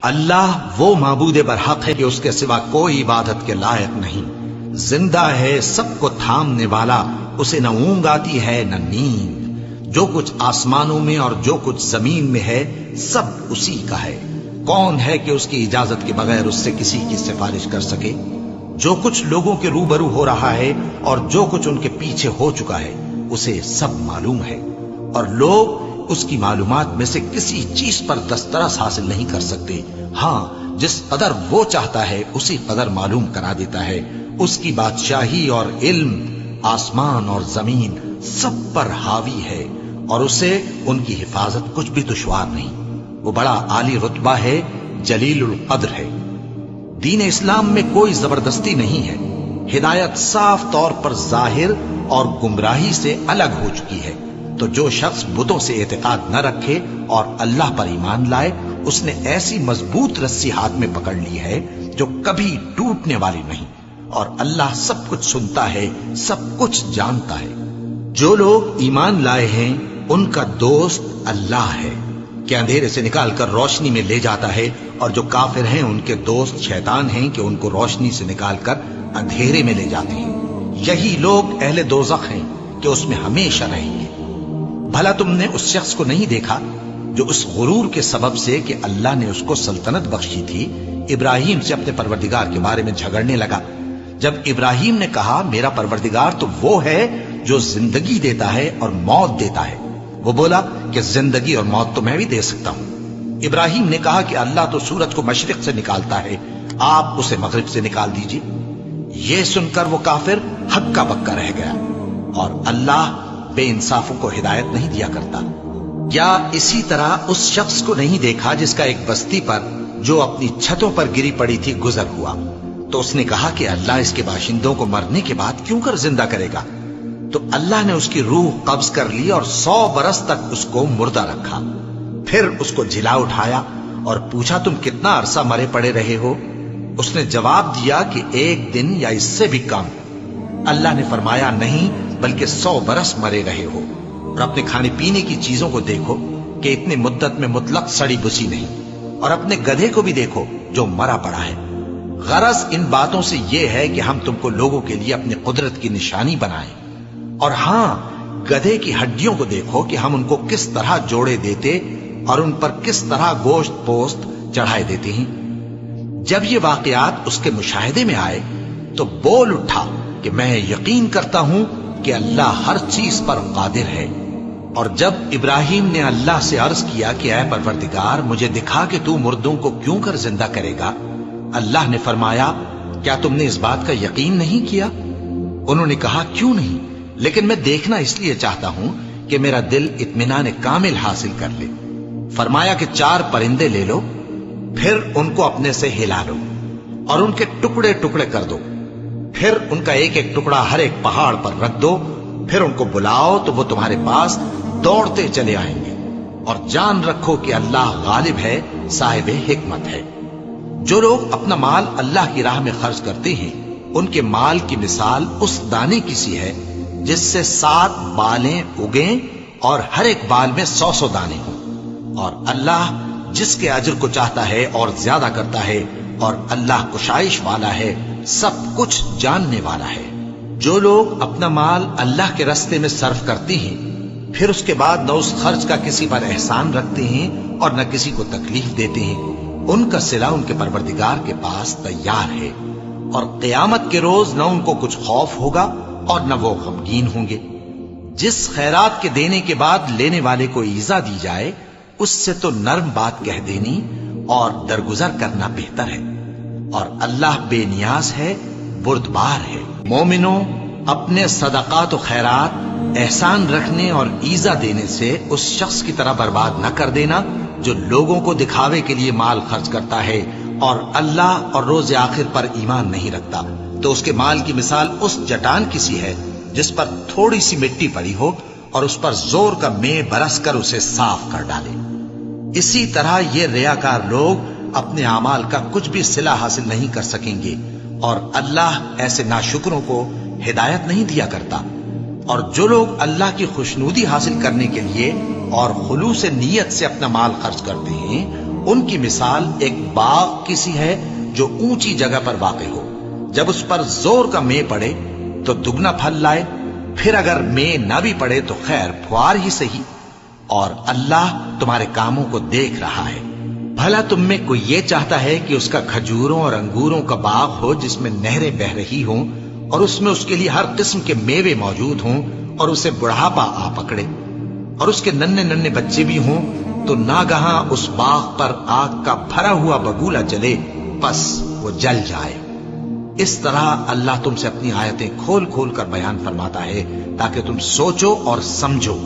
اللہ وہ معبود برحق ہے کہ اس کے سوا کوئی عبادت کے لائق نہیں، زندہ ہے، سب کو تھامنے والا، اسے نہ اونگ آتی ہے نہ نیند، جو کچھ آسمانوں میں اور جو کچھ زمین میں ہے سب اسی کا ہے، کون ہے کہ اس کی اجازت کے بغیر اس سے کسی کی سفارش کر سکے؟ جو کچھ لوگوں کے روبرو ہو رہا ہے اور جو کچھ ان کے پیچھے ہو چکا ہے اسے سب معلوم ہے، اور لوگ اس کی معلومات میں سے کسی چیز پر دسترس حاصل نہیں کر سکتے، ہاں جس قدر وہ چاہتا ہے اسی قدر معلوم کرا دیتا ہے۔ اس کی بادشاہی اور علم آسمان اور زمین سب پر حاوی ہے، اور اسے ان کی حفاظت کچھ بھی دشوار نہیں، وہ بڑا عالی رتبہ ہے، جلیل القدر ہے۔ دین اسلام میں کوئی زبردستی نہیں ہے، ہدایت صاف طور پر ظاہر اور گمراہی سے الگ ہو چکی ہے، تو جو شخص بتوں سے اعتقاد نہ رکھے اور اللہ پر ایمان لائے، اس نے ایسی مضبوط رسی ہاتھ میں پکڑ لی ہے جو کبھی ٹوٹنے والی نہیں، اور اللہ سب کچھ سنتا ہے، سب کچھ جانتا ہے۔ جو لوگ ایمان لائے ہیں ان کا دوست اللہ ہے کہ اندھیرے سے نکال کر روشنی میں لے جاتا ہے، اور جو کافر ہیں ان کے دوست شیطان ہیں کہ ان کو روشنی سے نکال کر اندھیرے میں لے جاتے ہیں، یہی لوگ اہل دوزخ ہیں کہ اس میں ہمیشہ رہیں گے۔ بھلا تم نے اس شخص کو نہیں دیکھا جو اس غرور کے سبب سے کہ اللہ نے اس کو سلطنت بخشی تھی، ابراہیم سے اپنے پروردگار کے بارے میں جھگڑنے لگا؟ جب ابراہیم نے کہا میرا پروردگار تو وہ ہے جو زندگی دیتا ہے اور موت دیتا ہے، وہ بولا کہ زندگی اور موت تو میں بھی دے سکتا ہوں۔ ابراہیم نے کہا کہ اللہ تو سورج کو مشرق سے نکالتا ہے، آپ اسے مغرب سے نکال دیجیے۔ یہ سن کر وہ کافر ہکا بکا رہ گیا، اور اللہ بے انصافوں کو ہدایت نہیں دیا کرتا۔ کیا اسی طرح اس شخص کو نہیں دیکھا جس کا ایک بستی پر جو اپنی چھتوں پر گری پڑی تھی گزر ہوا، تو اس نے کہا کہ اللہ اس کے باشندوں کو مرنے کے بعد کیوں کر زندہ کرے گا؟ تو اللہ نے اس کی روح قبض کر لی اور 100 برس تک اس کو مردہ رکھا، پھر اس کو جھلا اٹھایا اور پوچھا تم کتنا عرصہ مرے پڑے رہے ہو؟ اس نے جواب دیا کہ 1 دن یا اس سے بھی کم۔ اللہ نے فرمایا نہیں بلکہ 100 برس مرے رہے ہو، اور اپنے کھانے پینے کی چیزوں کو دیکھو کہ اتنی مدت میں مطلق سڑی بسی نہیں، اور اپنے گدھے کو بھی دیکھو جو مرا پڑا ہے۔ غرض ان باتوں سے یہ ہے کہ ہم تم کو لوگوں کے لیے اپنی قدرت کی نشانی بنائیں، اور ہاں گدھے کی ہڈیوں کو دیکھو کہ ہم ان کو کس طرح جوڑے دیتے اور ان پر کس طرح گوشت پوست چڑھائے دیتے ہیں۔ جب یہ واقعات اس کے مشاہدے میں آئے تو بول اٹھا کہ میں یقین کرتا ہوں کہ اللہ ہر چیز پر قادر ہے۔ اور جب ابراہیم نے اللہ سے عرض کیا کہ اے پروردگار مجھے دکھا کہ تو مردوں کو کیوں کر زندہ کرے گا، اللہ نے فرمایا کیا تم نے اس بات کا یقین نہیں کیا؟ انہوں نے کہا کیوں نہیں، لیکن میں دیکھنا اس لیے چاہتا ہوں کہ میرا دل اطمینان کامل حاصل کر لے۔ فرمایا کہ 4 پرندے لے لو، پھر ان کو اپنے سے ہلا لو اور ان کے ٹکڑے ٹکڑے کر دو، پھر ان کا ایک ایک ٹکڑا ہر ایک پہاڑ پر رکھ دو، پھر ان کو بلاؤ تو وہ تمہارے پاس دوڑتے چلے آئیں گے، اور جان رکھو کہ اللہ غالب ہے، صاحب حکمت ہے۔ جو لوگ اپنا مال اللہ کی راہ میں خرچ کرتے ہیں ان کے مال کی مثال اس دانے کی سی ہے جس سے 7 بالیں اگیں اور ہر ایک بال میں 100 دانے ہوں، اور اللہ جس کے اجر کو چاہتا ہے اور زیادہ کرتا ہے، اور اللہ کشائش والا ہے، سب کچھ جاننے والا ہے۔ جو لوگ اپنا مال اللہ کے راستے میں صرف کرتے ہیں پھر اس کے بعد نہ اس خرچ کا کسی پر احسان رکھتے ہیں اور نہ کسی کو تکلیف دیتے ہیں، ان کا صلہ ان کے پروردگار کے پاس تیار ہے، اور قیامت کے روز نہ ان کو کچھ خوف ہوگا اور نہ وہ غمگین ہوں گے۔ جس خیرات کے دینے کے بعد لینے والے کو ایذا دی جائے اس سے تو نرم بات کہہ دینی اور درگزر کرنا بہتر ہے، اور اللہ بے نیاز ہے، بردبار ہے۔ مومنوں، اپنے صدقات و خیرات احسان رکھنے اور ایذا دینے سے اس شخص کی طرح برباد نہ کر دینا جو لوگوں کو دکھاوے کے لیے مال خرچ کرتا ہے اور اللہ اور روز آخر پر ایمان نہیں رکھتا، تو اس کے مال کی مثال اس چٹان کی سی ہے جس پر تھوڑی سی مٹی پڑی ہو اور اس پر زور کا مے برس کر اسے صاف کر ڈالے۔ اسی طرح یہ ریاکار لوگ اپنے اعمال کا کچھ بھی صلہ حاصل نہیں کر سکیں گے، اور اللہ ایسے ناشکروں کو ہدایت نہیں دیا کرتا۔ اور جو لوگ اللہ کی خوشنودی حاصل کرنے کے لیے اور خلوص نیت سے اپنا مال خرچ کرتے ہیں ان کی مثال ایک باغ کی سی ہے جو اونچی جگہ پر واقع ہو، جب اس پر زور کا مے پڑے تو دگنا پھل لائے، پھر اگر مے نہ بھی پڑے تو خیر پھوار ہی صحیح، اور اللہ تمہارے کاموں کو دیکھ رہا ہے۔ بھلا تم میں کوئی یہ چاہتا ہے کہ اس کا کھجوروں اور انگوروں کا باغ ہو جس میں نہریں بہ رہی ہوں اور اس میں اس کے لیے ہر قسم کے میوے موجود ہوں، اور اسے بڑھاپا آ پکڑے اور اس کے ننھے ننھے بچے بھی ہوں، تو ناگہاں اس باغ پر آگ کا بھرا ہوا بگولا چلے، پس وہ جل جائے۔ اس طرح اللہ تم سے اپنی آیتیں کھول کھول کر بیان فرماتا ہے تاکہ تم سوچو اور سمجھو۔